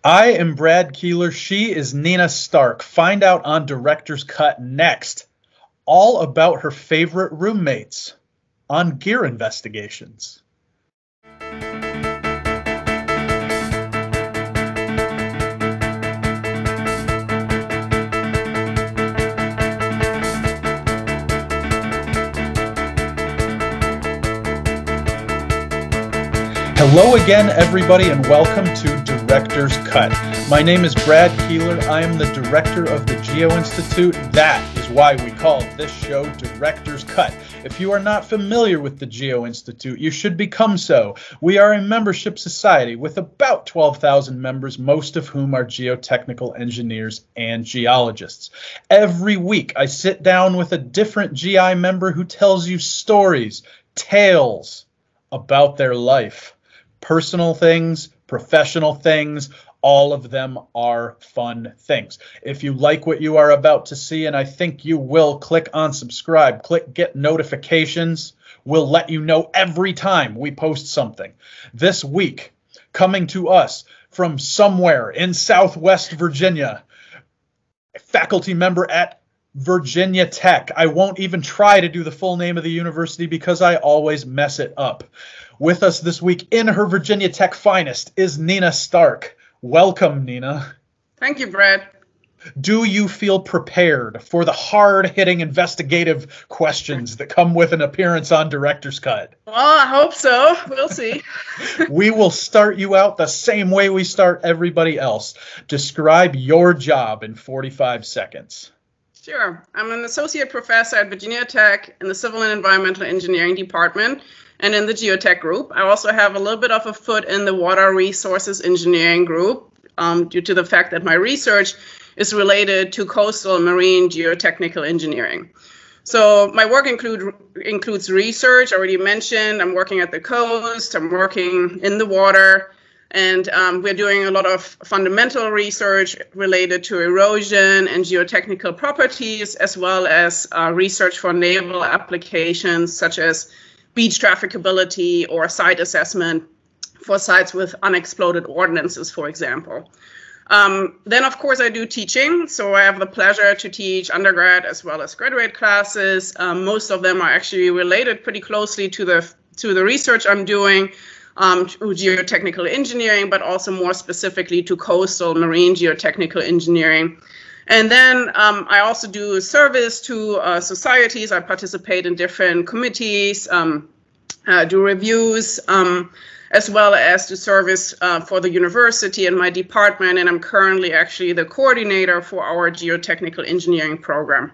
I am Brad Keelor. She is Nina Stark. Find out on Director's Cut next. All about her favorite roommates on gear investigations. Hello again, everybody, and welcome to Director's Cut. My name is Brad Keelor. I am the director of the Geo-Institute. That is why we call this show Director's Cut. If you are not familiar with the Geo-Institute, you should become so. We are a membership society with about 12,000 members, most of whom are geotechnical engineers and geologists. Every week, I sit down with a different GI member who tells you stories, tales about their life. Personal things, professional things, all of them are fun things. If you like what you are about to see, and I think you will, click on subscribe, click get notifications. We'll let you know every time we post something. This week, coming to us from somewhere in Southwest Virginia, a faculty member at Virginia Tech. I won't even try to do the full name of the university because I always mess it up. With us this week in her Virginia Tech finest is Nina Stark. Welcome, Nina. Thank you, Brad. Do you feel prepared for the hard-hitting investigative questions that come with an appearance on Director's Cut? Well, I hope so. We'll see. We will start you out the same way we start everybody else. Describe your job in 45 seconds. Sure. I'm an associate professor at Virginia Tech in the Civil and Environmental Engineering Department and in the Geotech group. I also have a little bit of a foot in the Water Resources Engineering group due to the fact that my research is related to coastal marine geotechnical engineering. So my work includes research, already mentioned. I'm working at the coast, I'm working in the water, and we're doing a lot of fundamental research related to erosion and geotechnical properties, as well as research for naval applications such as beach trafficability or site assessment for sites with unexploded ordnances, for example. Then, of course, I do teaching. So I have the pleasure to teach undergrad as well as graduate classes. Most of them are actually related pretty closely to the research I'm doing. To geotechnical engineering, but also more specifically to coastal marine geotechnical engineering. And then I also do service to societies. I participate in different committees, do reviews, as well as do service for the university and my department. And I'm currently actually the coordinator for our geotechnical engineering program.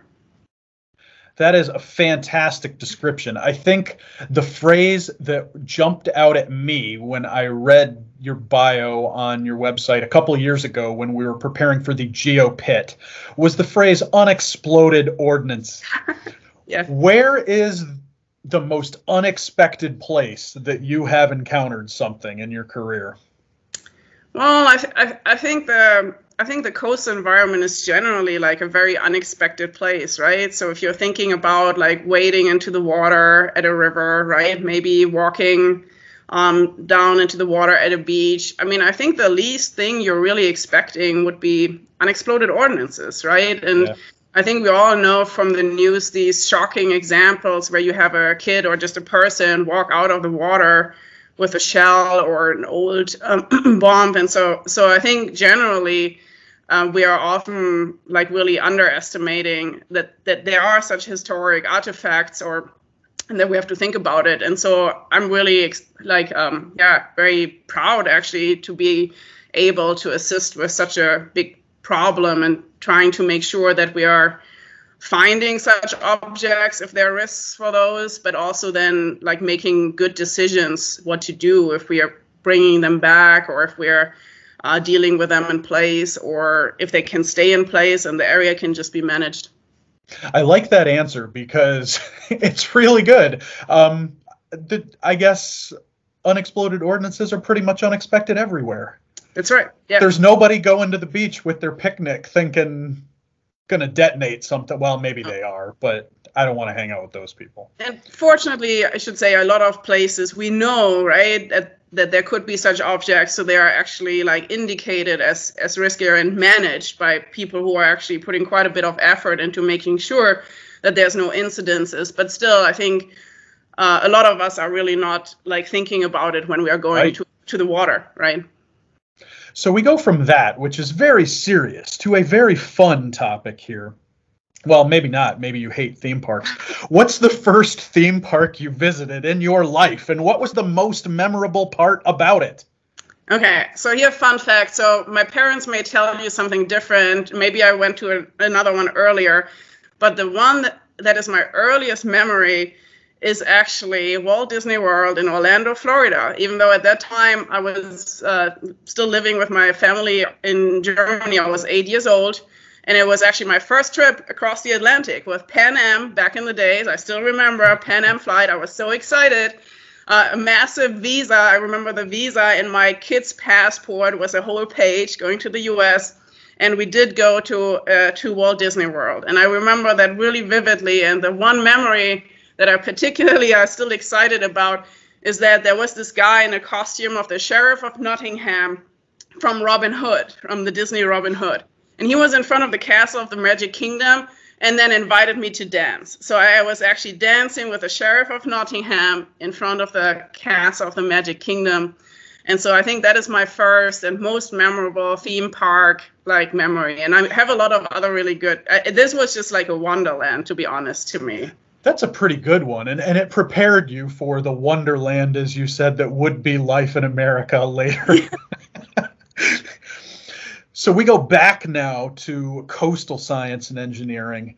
That is a fantastic description. I think the phrase that jumped out at me when I read your bio on your website a couple of years ago when we were preparing for the Geo Pit was the phrase unexploded ordnance. Yeah. Where is the most unexpected place that you have encountered something in your career? Well, I think the coastal environment is generally like a very unexpected place, right? So if you're thinking about like wading into the water at a river, right? Maybe walking down into the water at a beach. I mean, I think the least thing you're really expecting would be unexploded ordnances, right? And yeah. I think we all know from the news these shocking examples where you have a kid or just a person walk out of the water with a shell or an old bomb. And so I think generally we are often like really underestimating that there are such historic artifacts and that we have to think about it. And so I'm really very proud actually to be able to assist with such a big problem and trying to make sure that we are finding such objects if there are risks for those, but also then like making good decisions what to do if we are bringing them back or if we're dealing with them in place or if they can stay in place and the area can just be managed. I like that answer because it's really good. I guess unexploded ordnances are pretty much unexpected everywhere. That's right. Yeah. There's nobody going to the beach with their picnic thinking going to detonate something. Well, maybe they are, but I don't want to hang out with those people. And fortunately, I should say a lot of places we know, right, that there could be such objects, so they are actually like indicated as riskier and managed by people who are actually putting quite a bit of effort into making sure that there's no incidences. But still, I think a lot of us are really not like thinking about it when we are going to the water, right? So we go from that, which is very serious, to a very fun topic here. Well, maybe not. Maybe you hate theme parks. What's the first theme park you visited in your life, and what was the most memorable part about it? Okay, so here, fun fact. So my parents may tell you something different. Maybe I went to another one earlier, but the one that is my earliest memory is actually Walt Disney World in Orlando, Florida. Even though at that time I was still living with my family in Germany, I was 8 years old. And it was actually my first trip across the Atlantic with Pan Am back in the days. I still remember a Pan Am flight. I was so excited. A massive visa. I remember the visa in my kid's passport was a whole page going to the US. And we did go to Walt Disney World. And I remember that really vividly. And the one memory that I particularly are still excited about is that there was this guy in a costume of the Sheriff of Nottingham from Robin Hood, from the Disney Robin Hood. And he was in front of the castle of the Magic Kingdom and then invited me to dance. So I was actually dancing with the Sheriff of Nottingham in front of the castle of the Magic Kingdom. And so I think that is my first and most memorable theme park like memory. And I have a lot of other really good, this was just like a wonderland, to be honest, to me. That's a pretty good one. And it prepared you for the wonderland, as you said, that would be life in America later. So we go back now to coastal science and engineering,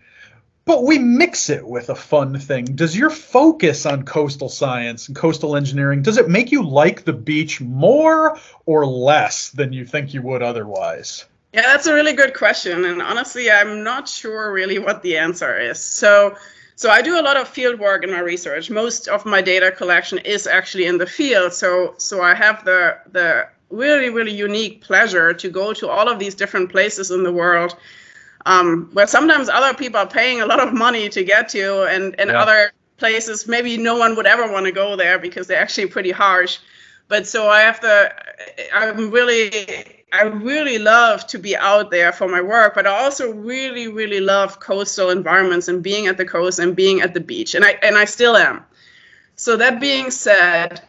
but we mix it with a fun thing. Does your focus on coastal science and coastal engineering, does it make you like the beach more or less than you think you would otherwise? Yeah, that's a really good question. And honestly, I'm not sure really what the answer is. So I do a lot of field work in my research. Most of my data collection is actually in the field. So I have the really, really unique pleasure to go to all of these different places in the world where sometimes other people are paying a lot of money to get to, and other places maybe no one would ever want to go there because they're actually pretty harsh. But so I really love to be out there for my work, but I also really, really love coastal environments and being at the coast and being at the beach, and I still am. So that being said,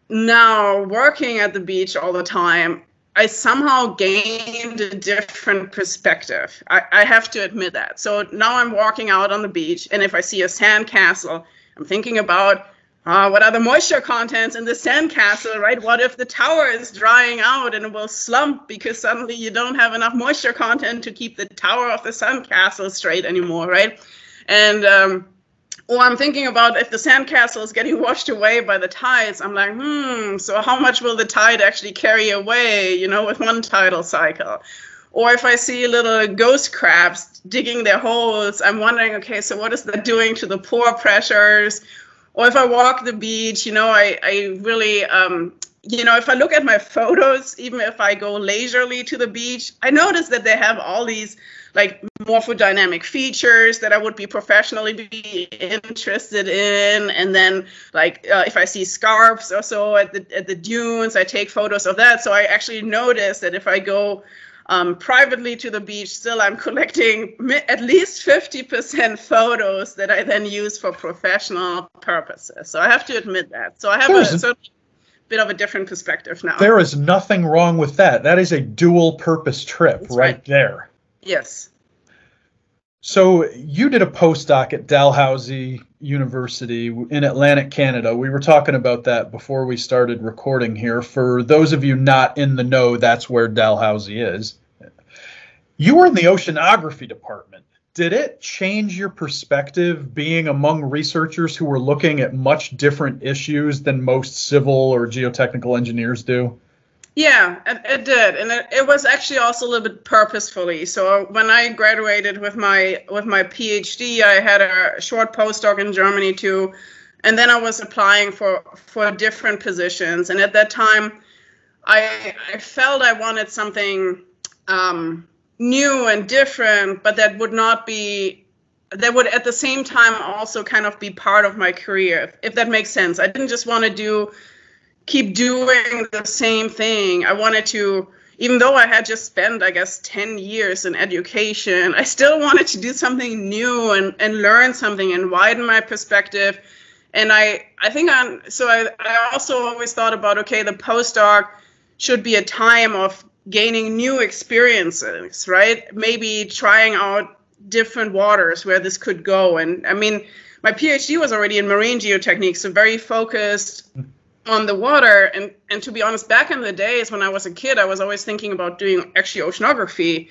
now working at the beach all the time, I somehow gained a different perspective. I have to admit that. So now I'm walking out on the beach, and if I see a sandcastle, I'm thinking about what are the moisture contents in the sandcastle, right? What if the tower is drying out and it will slump because suddenly you don't have enough moisture content to keep the tower of the sandcastle straight anymore, right? And or I'm thinking about if the sandcastle is getting washed away by the tides. I'm like, so how much will the tide actually carry away, with one tidal cycle? Or if I see little ghost crabs digging their holes, I'm wondering, okay, so what is that doing to the pore pressures? Or if I walk the beach, I really, if I look at my photos, even if I go leisurely to the beach, I notice that they have all these like morphodynamic features that I would be professionally be interested in. And then if I see scarps or so at the dunes, I take photos of that. So I actually notice that if I go privately to the beach, still I'm collecting at least 50% photos that I then use for professional purposes. So I have to admit that. So I have a bit of a different perspective now. There is nothing wrong with that. That is a dual purpose trip right there. Yes. So you did a postdoc at Dalhousie University in Atlantic Canada. We were talking about that before we started recording here. For those of you not in the know, that's where Dalhousie is. You were in the oceanography department. Did it change your perspective being among researchers who were looking at much different issues than most civil or geotechnical engineers do? Yeah, it did, and it was actually also a little bit purposefully. So when I graduated with my PhD, I had a short postdoc in Germany too, and then I was applying for different positions. And at that time, I felt I wanted something new and different, but that would at the same time also kind of be part of my career, if that makes sense. I didn't just want to do keep doing the same thing. I wanted to, even though I had just spent, I guess, 10 years in education, I still wanted to do something new and learn something and widen my perspective. And I also always thought about, okay, the postdoc should be a time of gaining new experiences, right? Maybe trying out different waters where this could go. And I mean, my PhD was already in marine geotechniques, so very focused on the water. And to be honest, back in the days when I was a kid, I was always thinking about doing actually oceanography.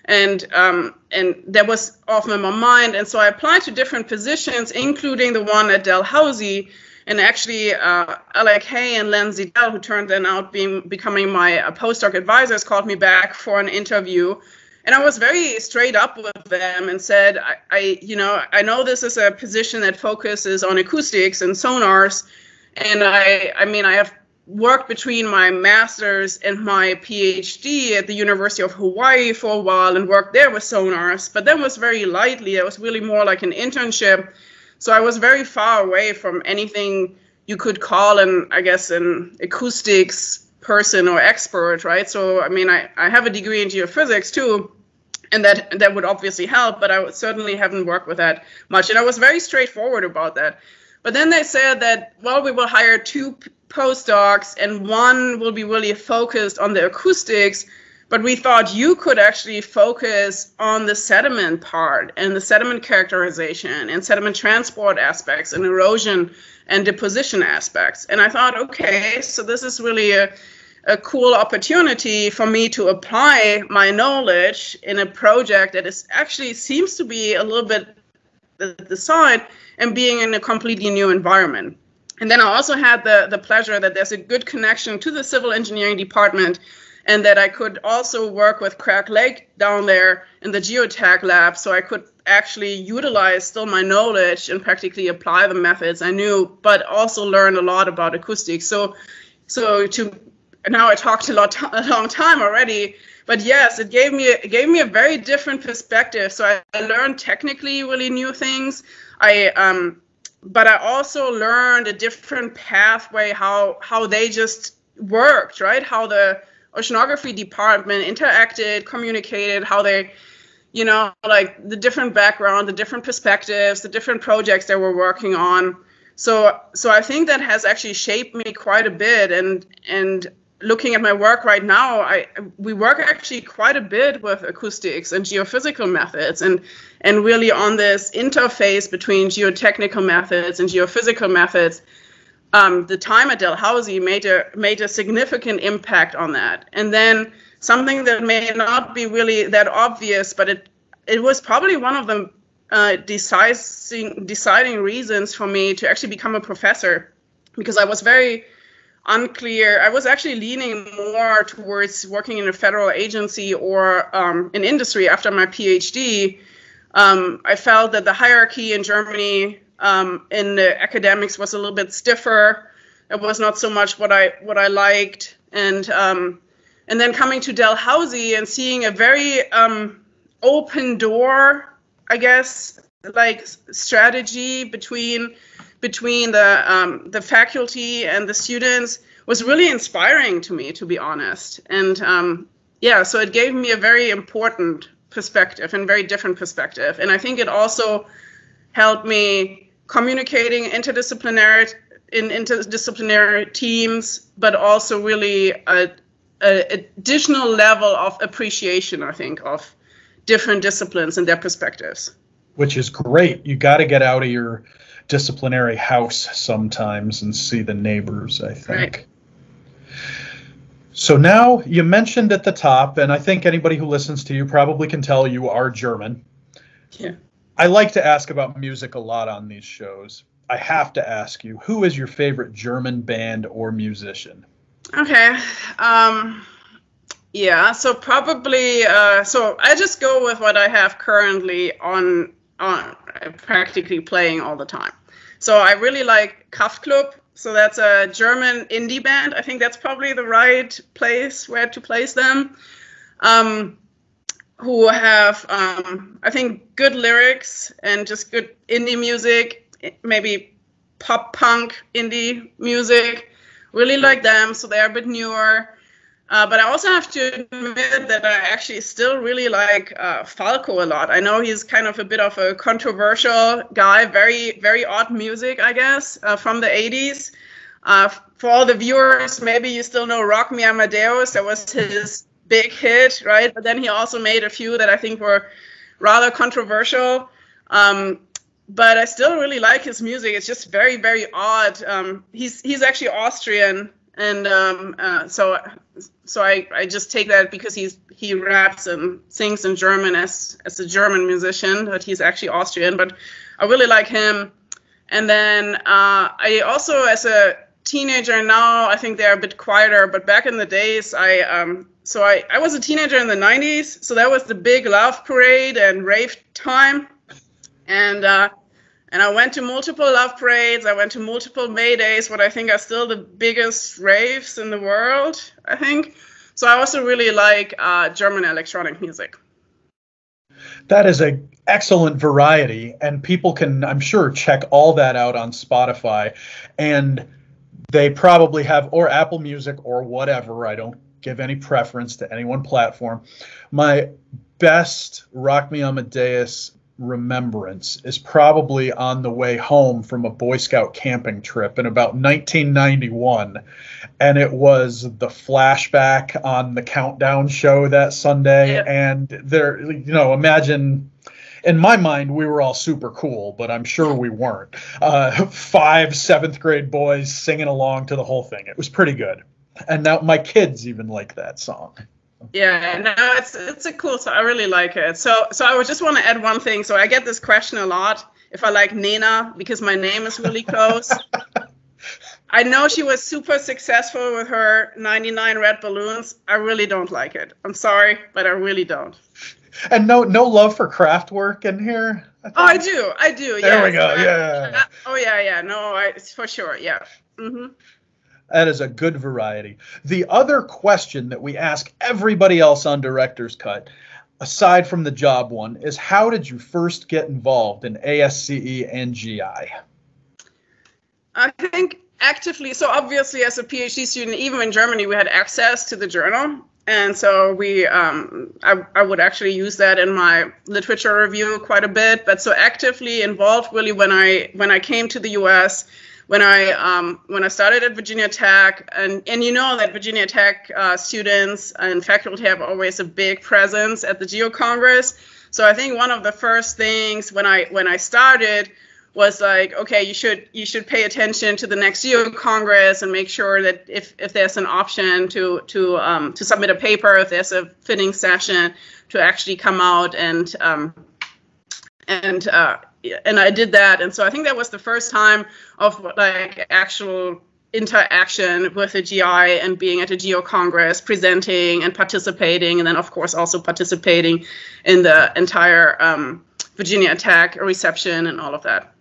And that was often in my mind. And so I applied to different positions, including the one at Dalhousie. And actually, Alec Hay and Len Zidell, who turned then out becoming my postdoc advisors, called me back for an interview. And I was very straight up with them and said, I know this is a position that focuses on acoustics and sonars. And I mean, I have worked between my master's and my PhD at the University of Hawaii for a while and worked there with sonars, but that was very lightly. It was really more like an internship. So I was very far away from anything you could call an acoustics person or expert, right? So, I mean, I have a degree in geophysics too, and that would obviously help, but I certainly haven't worked with that much. And I was very straightforward about that. But then they said that, well, we will hire 2 postdocs and one will be really focused on the acoustics, but we thought you could actually focus on the sediment part and the sediment characterization and sediment transport aspects and erosion and deposition aspects. And I thought, okay, so this is really a cool opportunity for me to apply my knowledge in a project that is actually seems to be a little bit the side and being in a completely new environment. And then I also had the pleasure that there's a good connection to the civil engineering department and that I could also work with Craig Lake down there in the geotech lab, so I could actually utilize still my knowledge and practically apply the methods I knew, but also learn a lot about acoustics. So now I talked a long time already, but yes, it gave me a very different perspective. So I learned technically really new things. But I also learned a different pathway, how they just worked, right? How the oceanography department interacted, communicated, how they, like the different background, the different perspectives, the different projects they were working on. So I think that has actually shaped me quite a bit. And looking at my work right now, we work actually quite a bit with acoustics and geophysical methods and really on this interface between geotechnical methods and geophysical methods. The time at Dalhousie made a significant impact on that. And then something that may not be really that obvious, but it was probably one of the deciding reasons for me to actually become a professor, because I was very unclear. I was actually leaning more towards working in a federal agency or in industry after my PhD. I felt that the hierarchy in Germany in the academics was a little bit stiffer. It was not so much what I liked. And then coming to Dalhousie and seeing a very open door, I guess, like strategy between the faculty and the students was really inspiring to me, to be honest. And so it gave me a very important perspective and very different perspective. And I think it also helped me communicating in interdisciplinary teams, but also really a additional level of appreciation, I think, of different disciplines and their perspectives. Which is great. You got to get out of your disciplinary house sometimes and see the neighbors, I think. Right. So now you mentioned at the top, and I think anybody who listens to you probably can tell you are German. Yeah. I like to ask about music a lot on these shows. I have to ask you, who is your favorite German band or musician? Okay. Yeah, so probably, so I just go with what I have currently on practically playing all the time. So I really like Kraftklub. So that's a German indie band. I think that's probably the right place where to place them. Who have, I think, good lyrics and just good indie music, maybe pop punk indie music really like them. So they're a bit newer. But I also have to admit that I actually still really like Falco a lot. I know he's kind of a bit of a controversial guy, very, very odd music, I guess, from the 80s. For all the viewers, maybe you still know Rock Me Amadeus. That was his big hit, right? But then he also made a few that I think were rather controversial. But I still really like his music. It's just very, very odd. He's actually Austrian. And so I just take that because he raps and sings in German as a German musician, but he's actually Austrian. But I really like him. And then I also, as a teenager now, I think they're a bit quieter. But back in the days, I was a teenager in the 90s. So that was the big Love Parade and rave time. And I went to multiple Love Parades. I went to multiple May Days, what I think are still the biggest raves in the world, I think. So I also really like German electronic music. That is an excellent variety, and people can, I'm sure, check all that out on Spotify. And they probably have, or Apple Music or whatever. I don't give any preference to any one platform. My best Rock Me Amadeus remembrance is probably on the way home from a Boy Scout camping trip in about 1991, and it was the flashback on the Countdown show that Sunday. Yeah. And there, imagine, in my mind, we were all super cool, but I'm sure we weren't. 5 7th grade boys singing along to the whole thing. It was pretty good, and now my kids even like that song. Yeah, no, it's a cool song. I really like it. So I would just want to add one thing. So I get this question a lot if I like Nena, because my name is really close. I know she was super successful with her 99 red balloons. I really don't like it. I'm sorry, but I really don't. And no love for craft work in here? I do. There we go, yeah. No, for sure, yeah. Mm-hmm. That is a good variety. The other question that we ask everybody else on Director's Cut, aside from the job one, is how did you first get involved in ASCE and GI? I think actively, so obviously as a PhD student, even in Germany, we had access to the journal. And so I would actually use that in my literature review quite a bit. But so actively involved really when I came to the US, when I started at Virginia Tech, and you know that Virginia Tech students and faculty have always a big presence at the geo-congress. So I think one of the first things when I started was like, okay, you should pay attention to the next geo-congress and make sure that if there's an option to submit a paper, if there's a fitting session, to actually come out and I did that. And so I think that was the first time of like actual interaction with the GI and being at a geo-congress, presenting and participating, and then of course also participating in the entire Virginia Tech reception and all of that.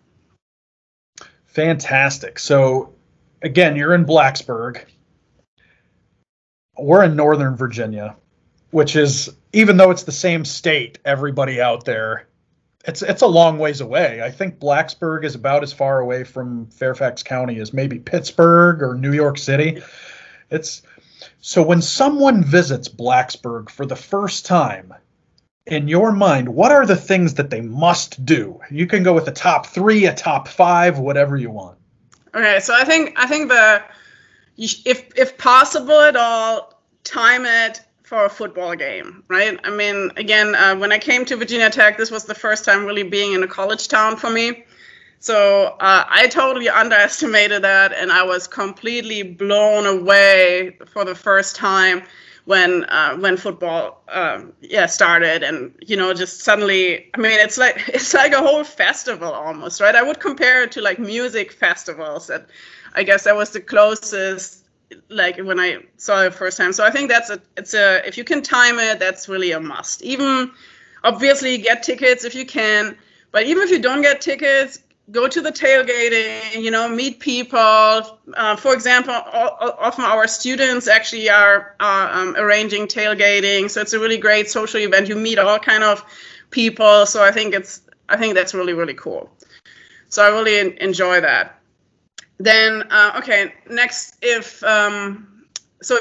Fantastic. So again, you're in Blacksburg. We're in Northern Virginia, which is, even though it's the same state, everybody out there, it's a long ways away. I think Blacksburg is about as far away from Fairfax County as maybe Pittsburgh or New York City. So when someone visits Blacksburg for the first time, in your mind, what are the things that they must do? You can go with a top 3, a top 5, whatever you want. Okay, so I think if possible at all, time it for a football game, right? I mean, again, when I came to Virginia Tech, this was the first time really being in a college town for me. So I totally underestimated that, and I was completely blown away for the first time when football started, and just suddenly, I mean, it's like a whole festival almost, right? I would compare it to like music festivals. That I guess that was the closest, like when I saw it first time. So I think if you can time it, that's really a must. Even obviously get tickets if you can, but even if you don't get tickets, go to the tailgating, meet people. For example, often our students actually are arranging tailgating. So it's a really great social event. You meet all kind of people. So I think that's really, really cool. So I really enjoy that. then okay, next, if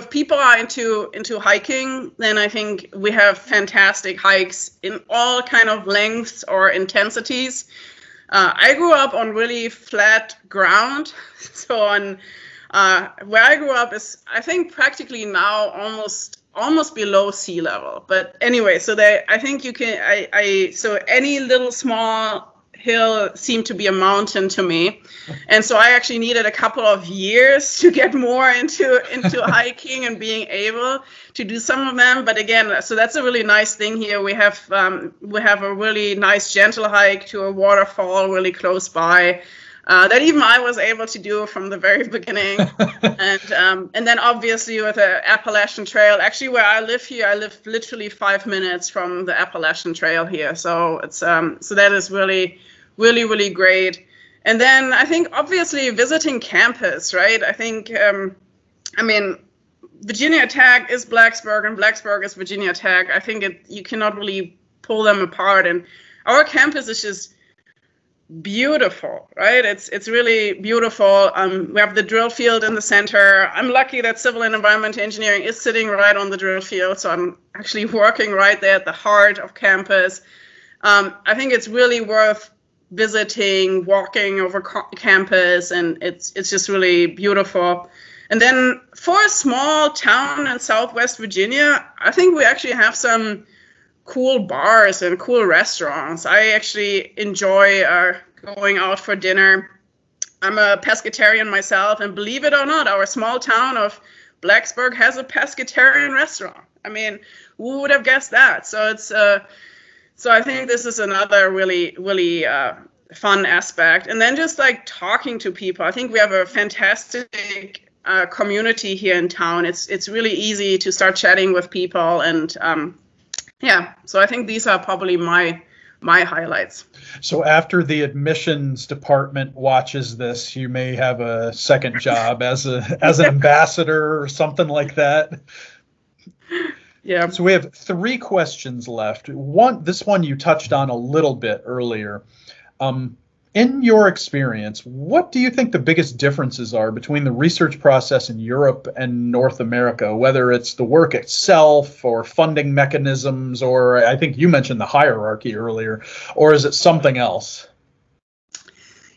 people are into hiking, then I think we have fantastic hikes in all kind of lengths or intensities. I grew up on really flat ground, so on where I grew up is, I think, practically now almost below sea level. But anyway, so I think you can so any little small hill seemed to be a mountain to me, and so I actually needed a couple of years to get more into hiking and being able to do some of them. But again, so that's a really nice thing here. We have a really nice gentle hike to a waterfall really close by that even I was able to do from the very beginning. And then obviously with the Appalachian Trail, actually where I live here, I live literally 5 minutes from the Appalachian Trail here. So it's so that is really, really, really great. And then I think obviously visiting campus, right? I think, I mean, Virginia Tech is Blacksburg and Blacksburg is Virginia Tech. I think you cannot really pull them apart. And our campus is just beautiful, right? It's really beautiful. We have the drill field in the center. I'm lucky that civil and environmental engineering is sitting right on the drill field, so I'm actually working right there at the heart of campus. I think it's really worth visiting, walking over campus, and it's just really beautiful. And then for a small town in Southwest Virginia, I think we actually have some cool bars and cool restaurants. I actually enjoy going out for dinner. I'm a pescatarian myself, and believe it or not, our small town of Blacksburg has a pescatarian restaurant. I mean, who would have guessed that? So it's so I think this is another really, really fun aspect. And then just like talking to people. I think we have a fantastic community here in town. It's really easy to start chatting with people, and yeah, so I think these are probably my highlights. So after the admissions department watches this, you may have a second job as an ambassador or something like that. Yeah. So we have 3 questions left. This one you touched on a little bit earlier. In your experience, what do you think the biggest differences are between the research process in Europe and North America, whether it's the work itself or funding mechanisms, or I think you mentioned the hierarchy earlier, or is it something else?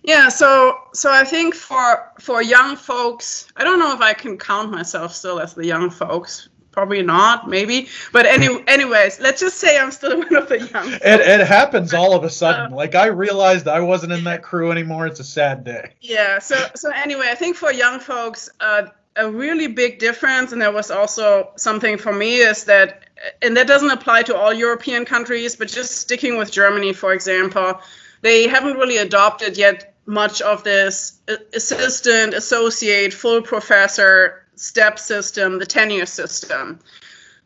Yeah, so I think for young folks, I don't know if I can count myself still as the young folks. Probably not, maybe. But anyways, let's just say I'm still one of the young folks. It happens all of a sudden. Like, I realized I wasn't in that crew anymore. It's a sad day. Yeah, so anyway, I think for young folks, a really big difference, and that was also something for me, is that, and that doesn't apply to all European countries, but just sticking with Germany, for example, they haven't really adopted yet much of this assistant, associate, full professor step system, the tenure system.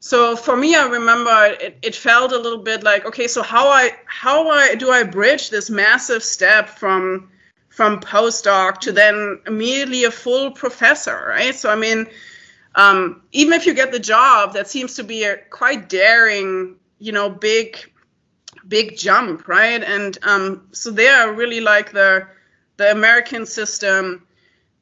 So for me, I remember it felt a little bit like, okay, so how do I bridge this massive step from postdoc to then immediately a full professor, right? So I mean, even if you get the job, that seems to be a quite daring, big jump, right? And so they are really like the American system,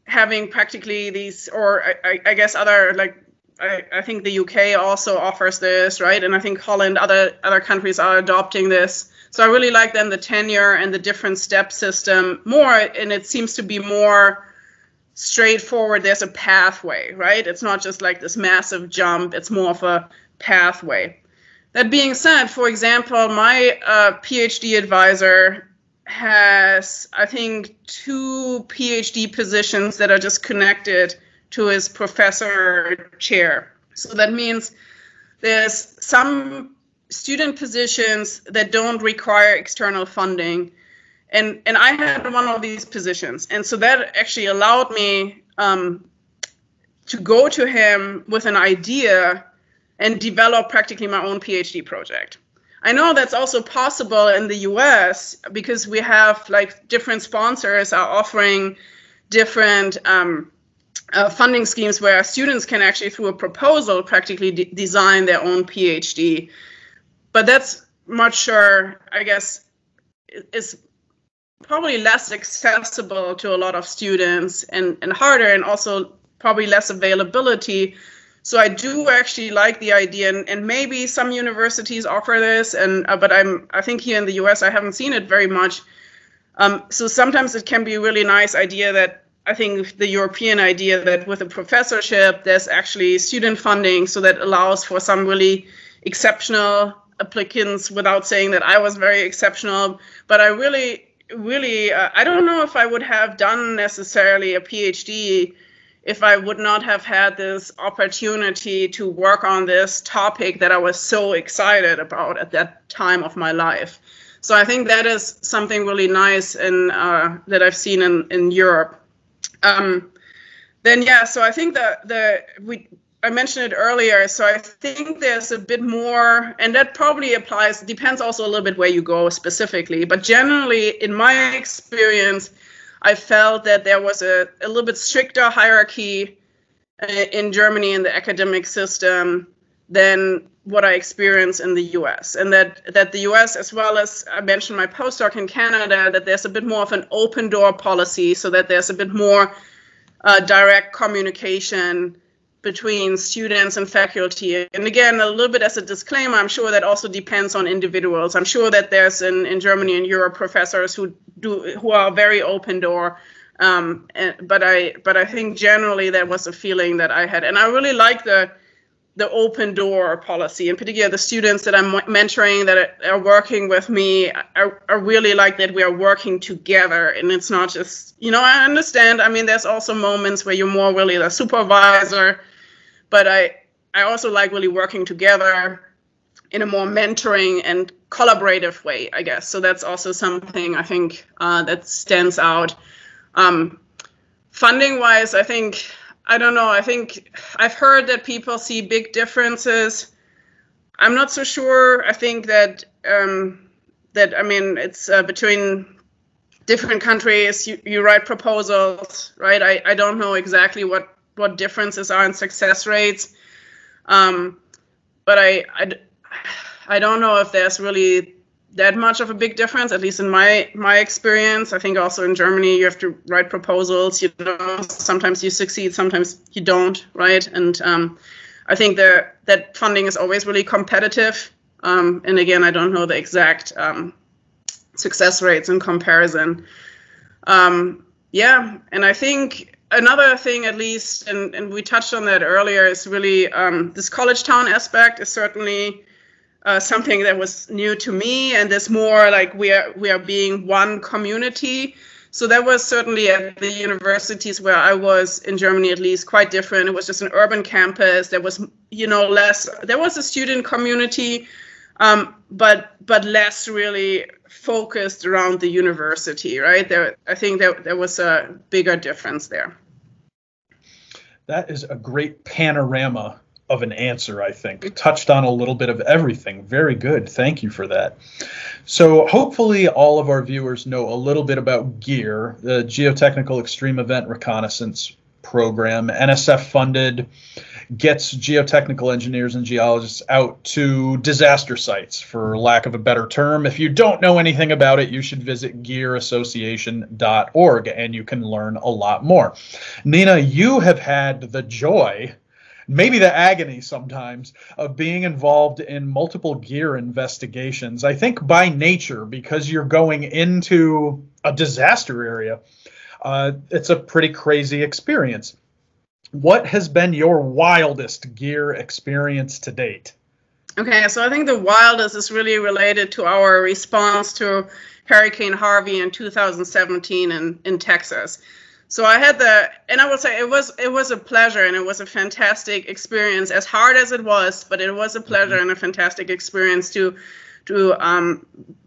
having practically these, or I guess other, like, I think the UK also offers this, right? And I think Holland, other countries are adopting this. So I really like then the tenure and the different step system more, and it seems to be more straightforward. There's a pathway, right? It's not just like this massive jump, it's more of a pathway. That being said, for example, my PhD advisor has, I think, 2 PhD positions that are just connected to his professor chair. So that means there's some student positions that don't require external funding. And I had one of these positions. And so that actually allowed me to go to him with an idea and develop practically my own PhD project. I know that's also possible in the US because we have, like, different sponsors are offering different funding schemes where students can actually, through a proposal, practically design their own PhD. But that's much, I guess, is probably less accessible to a lot of students and harder, and also probably less availability. So I do actually like the idea, and maybe some universities offer this, but I think here in the US I haven't seen it very much. So sometimes it can be a really nice idea that I think the European idea that with a professorship there's actually student funding, so that allows for some really exceptional applicants, without saying that I was very exceptional, but I really I don't know if I would have done necessarily a PhD if I would not have had this opportunity to work on this topic that I was so excited about at that time of my life. So I think that is something really nice that I've seen in Europe. Then yeah, so I think I mentioned it earlier, so I think there's a bit more, and that probably depends also a little bit where you go specifically, but generally in my experience, I felt that there was a little bit stricter hierarchy in Germany in the academic system than what I experienced in the US. And that the US, as well as I mentioned my postdoc in Canada, that there's a bit more of an open door policy, so that there's a bit more direct communication between students and faculty. And again, a little bit as a disclaimer, I'm sure that also depends on individuals. I'm sure that there's in Germany and Europe professors who are very open door. But I think generally that was a feeling that I had. And I really like the open door policy. In particular, the students that I'm mentoring that are working with me, I really like that we are working together. And it's not just, I understand. I mean, there's also moments where you're more really the supervisor, but I also like really working together in a more mentoring and collaborative way, I guess. So that's also something I think that stands out. Funding-wise, I don't know. I think I've heard that people see big differences. I'm not so sure. I think that it's between different countries. You write proposals, right? I don't know exactly what differences are in success rates, but I don't know if there's really that much of a big difference, at least in my experience. I think also in Germany you have to write proposals, sometimes you succeed, sometimes you don't, right? And I think that funding is always really competitive. And again, I don't know the exact success rates in comparison. Yeah, and I think another thing, at least, and we touched on that earlier, is really this college town aspect is certainly something that was new to me, and there's more like we are being one community. So that was certainly at the universities where I was in Germany, at least, quite different. It was just an urban campus. There was less. There was a student community, but less really focused around the university, right? I think there was a bigger difference there. That is a great panorama of an answer, I think. Touched on a little bit of everything. Very good. Thank you for that. So hopefully all of our viewers know a little bit about GEAR, the Geotechnical Extreme Event Reconnaissance Program. NSF funded, gets geotechnical engineers and geologists out to disaster sites, for lack of a better term. If you don't know anything about it, you should visit gearassociation.org and you can learn a lot more. Nina, you have had the joy, maybe the agony sometimes, of being involved in multiple GEAR investigations. I think by nature, because you're going into a disaster area, it's a pretty crazy experience. What has been your wildest GEAR experience to date? Okay, so I think the wildest is really related to our response to Hurricane Harvey in 2017 in Texas. So I had and I will say it was a pleasure, and it was a fantastic experience, as hard as it was, but it was a pleasure and a fantastic experience to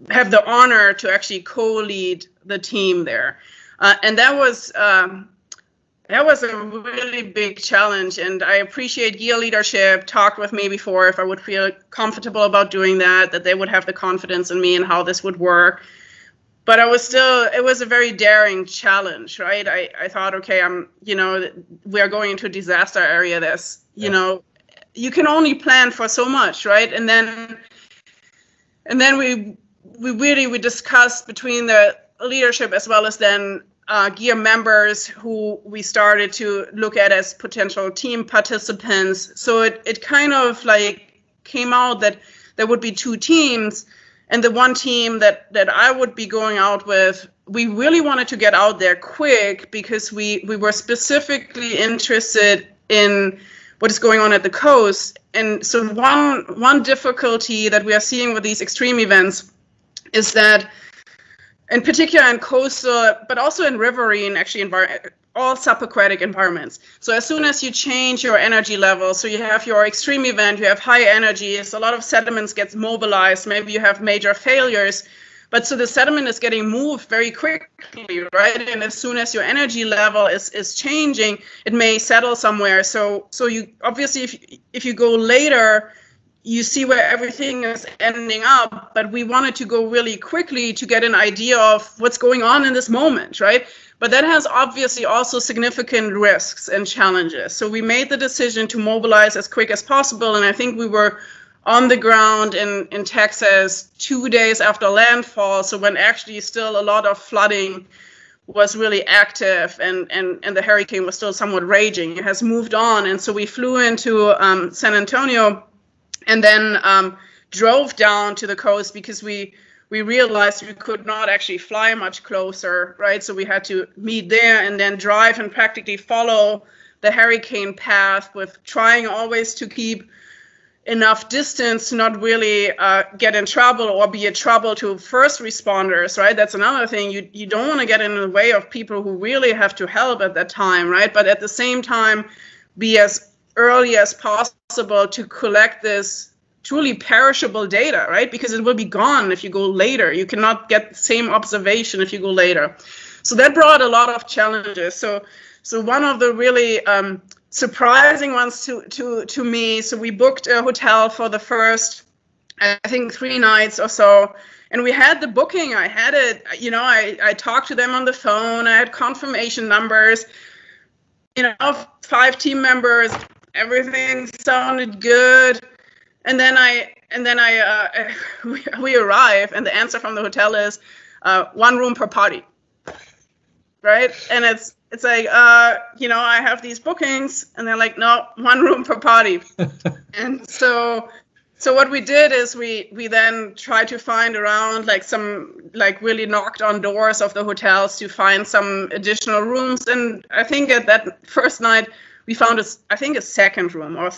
have the honor to actually co-lead the team there. And that was a really big challenge, and I appreciate GEA leadership talked with me before if I would feel comfortable about doing that they would have the confidence in me and how this would work. But it was a very daring challenge, right? I thought, okay, we are going into a disaster area. There's, you can only plan for so much, right? And then we discussed between the leadership, as well as then GEA members who we started to look at as potential team participants. So it kind of like came out that there would be two teams, and the one team that I would be going out with, we really wanted to get out there quick because we were specifically interested in what is going on at the coast. And so one difficulty that we are seeing with these extreme events is that, in particular in coastal, but also in riverine, actually all subaquatic environments. So as soon as you change your energy level, so you have your extreme event, you have high energy, so a lot of sediments gets mobilized, maybe you have major failures, but so the sediment is getting moved very quickly, right? And as soon as your energy level is changing, it may settle somewhere. So you obviously, if you go later, you see where everything is ending up, but we wanted to go really quickly to get an idea of what's going on in this moment, right? But that has obviously also significant risks and challenges. So we made the decision to mobilize as quick as possible, and I think we were on the ground in Texas 2 days after landfall, so when actually still a lot of flooding was really active and the hurricane was still somewhat raging. It has moved on, and so we flew into San Antonio and then drove down to the coast because we realized we could not actually fly much closer, right? So we had to meet there and then drive and practically follow the hurricane path, with trying always to keep enough distance to not really get in trouble or be a trouble to first responders, right? That's another thing. You don't want to get in the way of people who really have to help at that time, right? But at the same time, be as early as possible to collect this truly perishable data, right? Because it will be gone if you go later. You cannot get the same observation if you go later. So that brought a lot of challenges. So one of the really surprising ones to me, so we booked a hotel for the first, I think, 3 nights or so. And we had the booking. I had it, I talked to them on the phone. I had confirmation numbers, 5 team members. Everything sounded good, and then we arrive, and the answer from the hotel is 1 room per party, right? And it's like I have these bookings, and they're like, no, 1 room per party. And so what we did is we then tried to find around, really knocked on doors of the hotels to find some additional rooms, and I think at that first night we found a second room or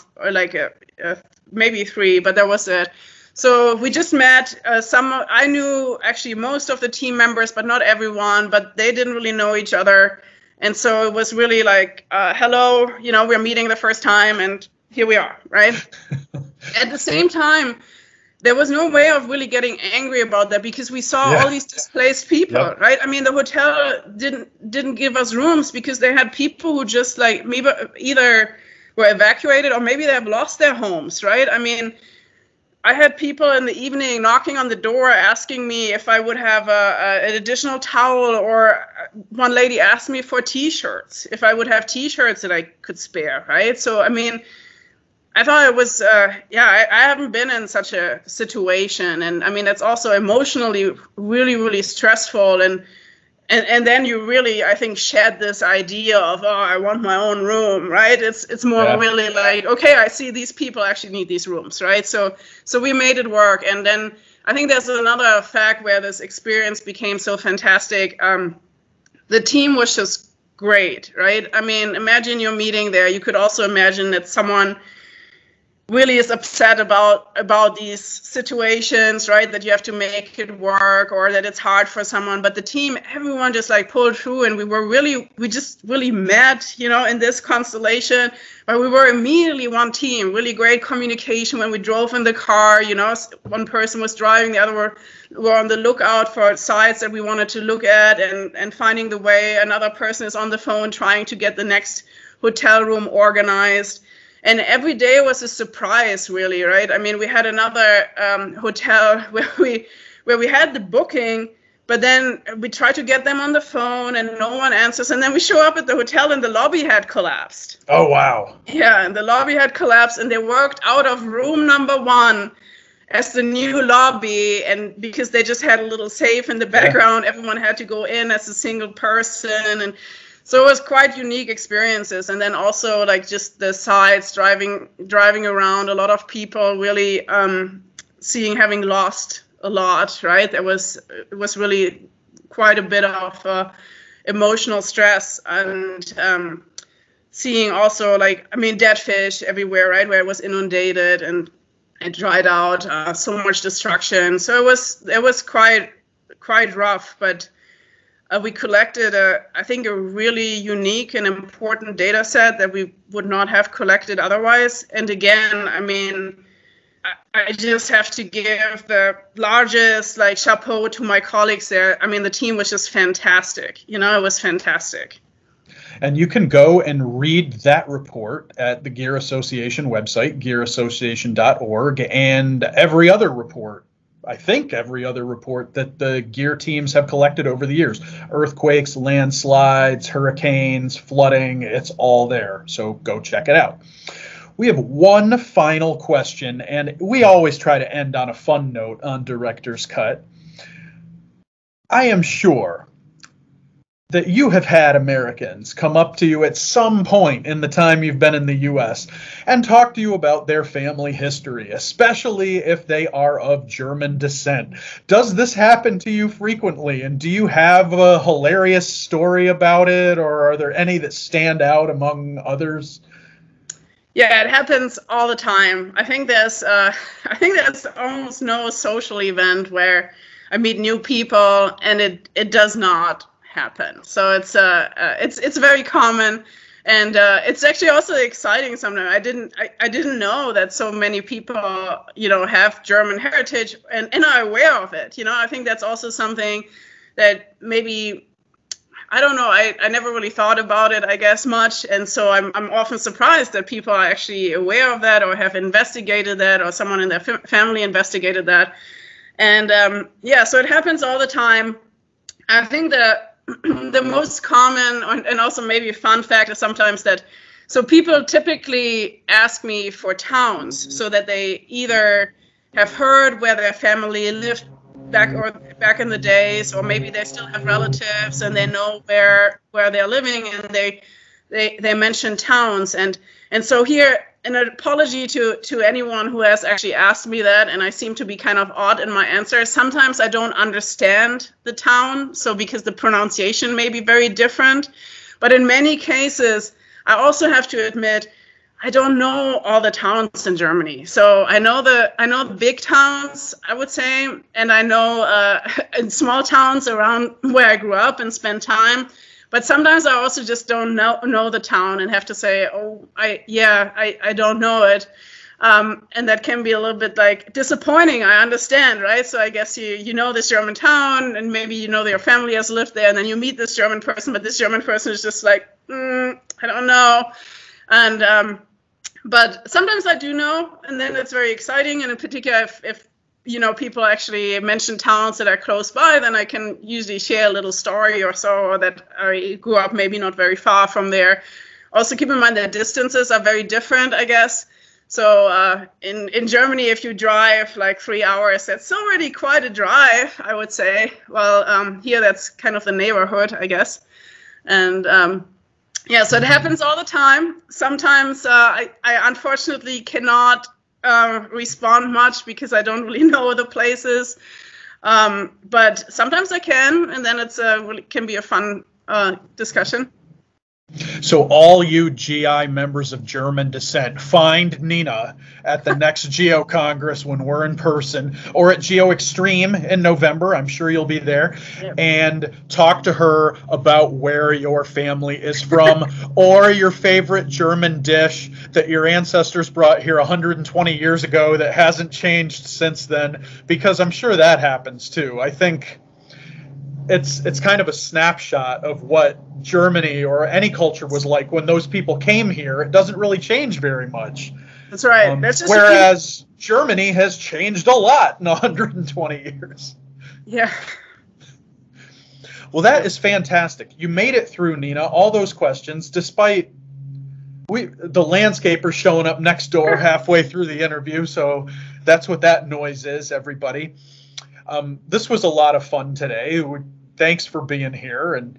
maybe 3, but that was it. So we just met I knew actually most of the team members, but not everyone, but they didn't really know each other. And so it was really like, hello, we're meeting the first time and here we are, right? At the same time, there was no way of really getting angry about that because we saw all these displaced people, right? I mean, the hotel didn't give us rooms because they had people who just maybe either were evacuated or maybe they have lost their homes, right? I mean, I had people in the evening knocking on the door asking me if I would have an additional towel, or one lady asked me for T-shirts, if I would have T-shirts that I could spare, right? So, I mean, I thought it was, I haven't been in such a situation. And I mean, it's also emotionally really, really stressful. And then you really, I think, shed this idea of, I want my own room, right? It's more really like, okay, I see these people actually need these rooms, right? So we made it work. And then I think there's another fact where this experience became so fantastic. The team was just great, right? I mean, imagine you're meeting there. You could also imagine that someone really is upset about these situations, right? That you have to make it work, or that it's hard for someone. But the team, everyone just pulled through, and we just really met, in this constellation. But we were immediately one team. Really great communication when we drove in the car. One person was driving, the other were on the lookout for sites that we wanted to look at and finding the way. Another person is on the phone trying to get the next hotel room organized. And every day was a surprise, really, right? I mean, we had another hotel where we had the booking, but then we tried to get them on the phone and no one answers. And then we show up at the hotel and the lobby had collapsed. Oh, wow. Yeah, and the lobby had collapsed, and they worked out of room number 1. as the new lobby, and because they just had a little safe in the background, everyone had to go in as a single person, and so it was quite unique experiences. And then also like just the sites, driving around, a lot of people really having lost a lot, right? It was really quite a bit of emotional stress, and seeing also like, I mean, dead fish everywhere, right, where it was inundated and it dried out, so much destruction. So it was quite rough, but we collected I think a really unique and important data set that we would not have collected otherwise. And again, I mean, I just have to give the largest like chapeau to my colleagues there. I mean, the team was just fantastic. You know, it was fantastic. And you can go and read that report at the Gear Association website, gearassociation.org, and every other report, I think every other report that the Gear teams have collected over the years. Earthquakes, landslides, hurricanes, flooding, it's all there. So go check it out. We have one final question, and we always try to end on a fun note on Director's Cut. I am sure that you have had Americans come up to you at some point in the time you've been in the U.S. and talk to you about their family history, especially if they are of German descent. Does this happen to you frequently, and do you have a hilarious story about it, or are there any that stand out among others? Yeah, it happens all the time. I think there's almost no social event where I meet new people and it does not happen. So it's very common, and it's actually also exciting sometimes. I didn't know that so many people, you know, have German heritage and are aware of it. You know, I think that's also something that maybe, I don't know, I never really thought about it, I guess, much. And so I'm often surprised that people are actually aware of that, or have investigated that, or someone in their family investigated that. And yeah, so it happens all the time. I think that the most common and also maybe a fun fact is sometimes that, so people typically ask me for towns, so that they either have heard where their family lived back in the days, or maybe they still have relatives and they know where they're living, and they mention towns. And so here, an apology to anyone who has actually asked me that, and I seem to be kind of odd in my answer. Sometimes I don't understand the town, so because the pronunciation may be very different. But in many cases, I also have to admit, I don't know all the towns in Germany. So I know the big towns, I would say, and I know in small towns around where I grew up and spent time. But sometimes I also just don't know the town and have to say, oh, I don't know it. And that can be a little bit like disappointing, I understand, right? So I guess you know this German town, and maybe you know that your family has lived there, and then you meet this German person, but this German person is just like, I don't know. And but sometimes I do know, and then it's very exciting. And in particular, if you know, people actually mention towns that are close by, then I can usually share a little story or so, or that I grew up maybe not very far from there. Also keep in mind that distances are very different, I guess. So in Germany, if you drive like 3 hours, that's already quite a drive, I would say. Well, here that's kind of the neighborhood, I guess. And yeah, so it happens all the time. Sometimes I unfortunately cannot respond much because I don't really know the places. But sometimes I can, and then it's really can be a fun discussion. So all you GI members of German descent, find Nina at the next Geo-Congress when we're in person, or at Geo-Extreme in November. I'm sure you'll be there. Yep. And talk to her about where your family is from, or your favorite German dish that your ancestors brought here 120 years ago that hasn't changed since then, because I'm sure that happens too. I think it's kind of a snapshot of what Germany or any culture was like when those people came here. It doesn't really change very much. That's right. That's just whereas Germany has changed a lot in 120 years. Yeah. Well, that is fantastic. You made it through, Nina, all those questions, despite the landscaper showing up next door halfway through the interview. So That's what that noise is, everybody. This was a lot of fun today. Thanks for being here. And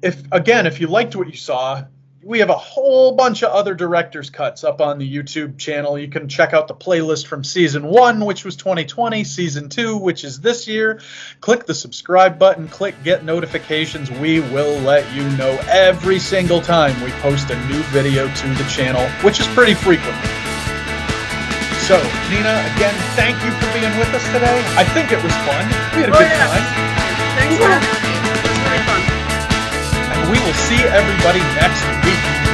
if you liked what you saw, we have a whole bunch of other director's cuts up on the YouTube channel. You can check out the playlist from season 1, which was 2020, season 2, which is this year. Click the subscribe button, click get notifications. We will let you know every single time we post a new video to the channel, which is pretty frequent. So, Nina, again, thank you for being with us today. I think it was fun. We had a good time. Thanks for having me. It was really fun. We will see everybody next week.